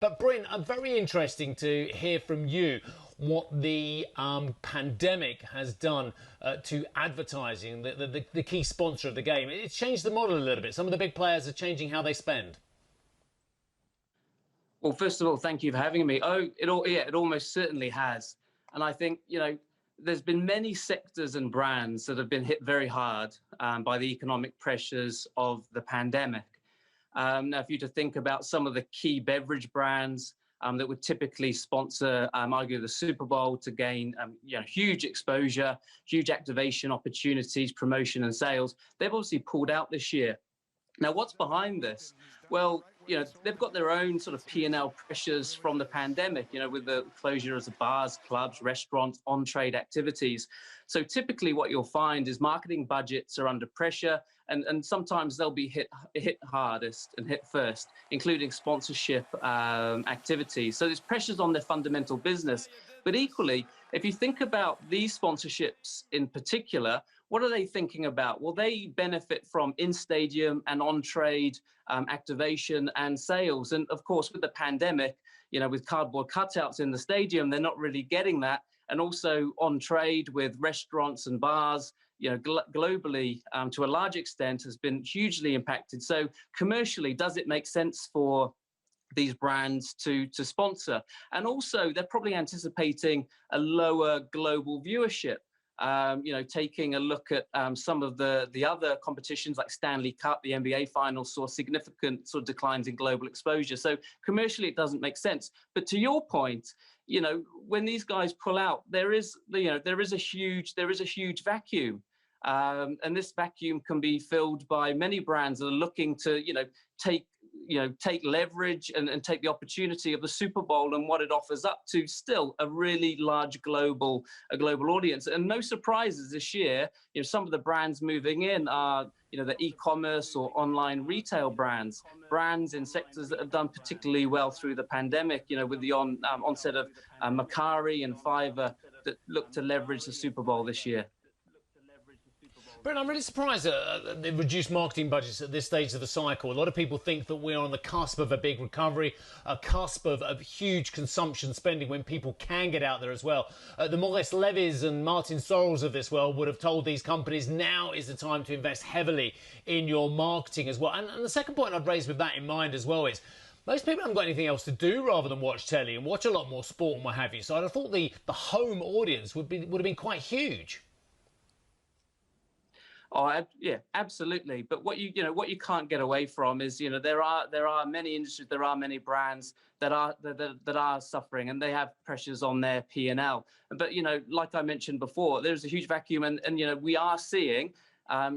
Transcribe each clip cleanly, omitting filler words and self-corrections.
But Bryn, very interesting to hear from you what the pandemic has done to advertising, the key sponsor of the game. It's changed the model a little bit. Some of the big players are changing how they spend. Well, first of all, thank you for having me. It almost certainly has. And I think, there's been many sectors and brands that have been hit very hard by the economic pressures of the pandemic. Now, if you to think about some of the key beverage brands that would typically sponsor, argue the Super Bowl to gain, huge exposure, huge activation opportunities, promotion and sales, they've obviously pulled out this year. Now, what's behind this? Well, they've got their own sort of P&L pressures from the pandemic, with the closure of bars, clubs, restaurants, on-trade activities. So typically what you'll find is marketing budgets are under pressure, and sometimes they'll be hit hardest and hit first, including sponsorship activities. So there's pressures on their fundamental business. But equally, if you think about these sponsorships in particular, what are they thinking about? Well, they benefit from in-stadium and on-trade activation and sales. And of course, with the pandemic, with cardboard cutouts in the stadium, they're not really getting that. And also on-trade with restaurants and bars, globally, to a large extent, has been hugely impacted. So commercially, does it make sense for these brands to sponsor? And also, they're probably anticipating a lower global viewership. Taking a look at some of the other competitions like Stanley Cup, the NBA Finals saw significant sort of declines in global exposure. So commercially, it doesn't make sense. But to your point, when these guys pull out, there is a huge vacuum. And this vacuum can be filled by many brands that are looking to, take leverage and take the opportunity of the Super Bowl and what it offers up to still a really large global audience. And no surprises this year, some of the brands moving in are, the e-commerce or online retail brands in sectors that have done particularly well through the pandemic, with the onset of Macari and Fiverr that look to leverage the Super Bowl this year. Bryn, I'm really surprised at the reduced marketing budgets at this stage of the cycle. A lot of people think that we're on the cusp of a big recovery, a cusp of huge consumption spending when people can get out there as well. The Maurice Levis and Martin Sorrells of this world would have told these companies now is the time to invest heavily in your marketing as well. And the second point I'd raise with that in mind as well is most people haven't got anything else to do rather than watch telly and watch a lot more sport and what have you. So I'd have thought the home audience would have been quite huge. Oh, yeah, absolutely. But what you can't get away from is, there are many industries, there are many brands that are suffering, and they have pressures on their P&L. But like I mentioned before, there's a huge vacuum, and we are seeing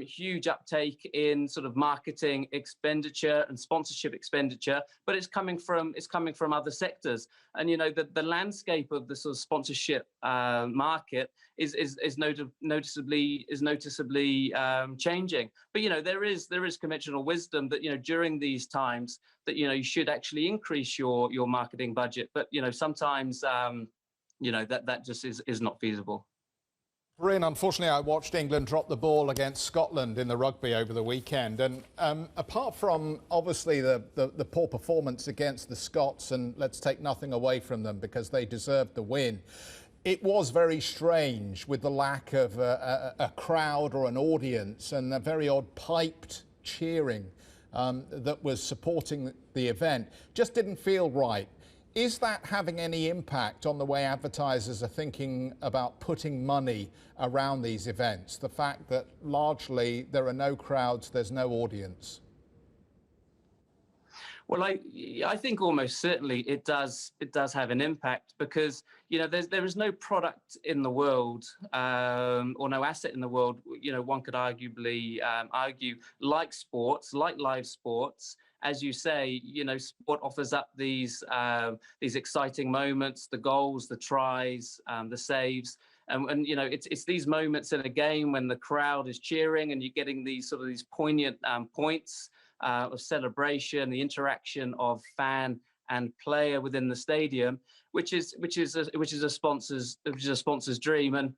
huge uptake in sort of marketing expenditure and sponsorship expenditure, but it's coming from other sectors. And the landscape of the sort of sponsorship market is noticeably changing. But there is conventional wisdom that during these times that you should actually increase your marketing budget. But sometimes that just is not feasible. Bryn, unfortunately, I watched England drop the ball against Scotland in the rugby over the weekend. And apart from, obviously, the poor performance against the Scots, and let's take nothing away from them because they deserved the win, it was very strange with the lack of a crowd or an audience and a very odd piped cheering that was supporting the event. Just didn't feel right. Is that having any impact on the way advertisers are thinking about putting money around these events? The fact that largely there are no crowds, there's no audience? Well, I think almost certainly it does have an impact because there is no product in the world or no asset in the world one could arguably argue like sports, like live sports. As you say, sport offers up these exciting moments, the goals, the tries, the saves. And it's these moments in a game when the crowd is cheering and you're getting these poignant points of celebration, the interaction of fan and player within the stadium, which is a sponsor's dream. And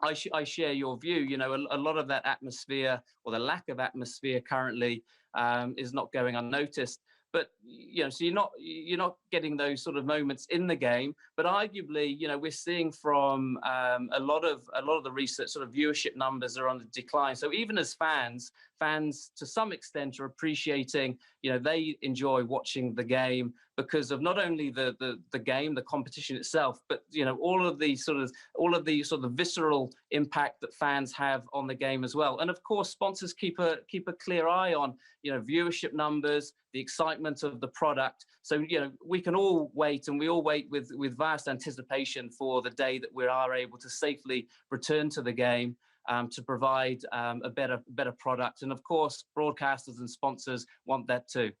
I share your view. A lot of that atmosphere or the lack of atmosphere currently is not going unnoticed. But so you're not getting those sort of moments in the game. But arguably, we're seeing from a lot of the research, sort of viewership numbers are on the decline. So even as fans to some extent are appreciating, they enjoy watching the game because of not only the game, the competition itself, but all of the sort of visceral impact that fans have on the game as well. And of course, sponsors keep a clear eye on viewership numbers, the excitement of the product. So we can all wait, and we all wait with vast anticipation for the day that we are able to safely return to the game. To provide a better product. And of course, broadcasters and sponsors want that too.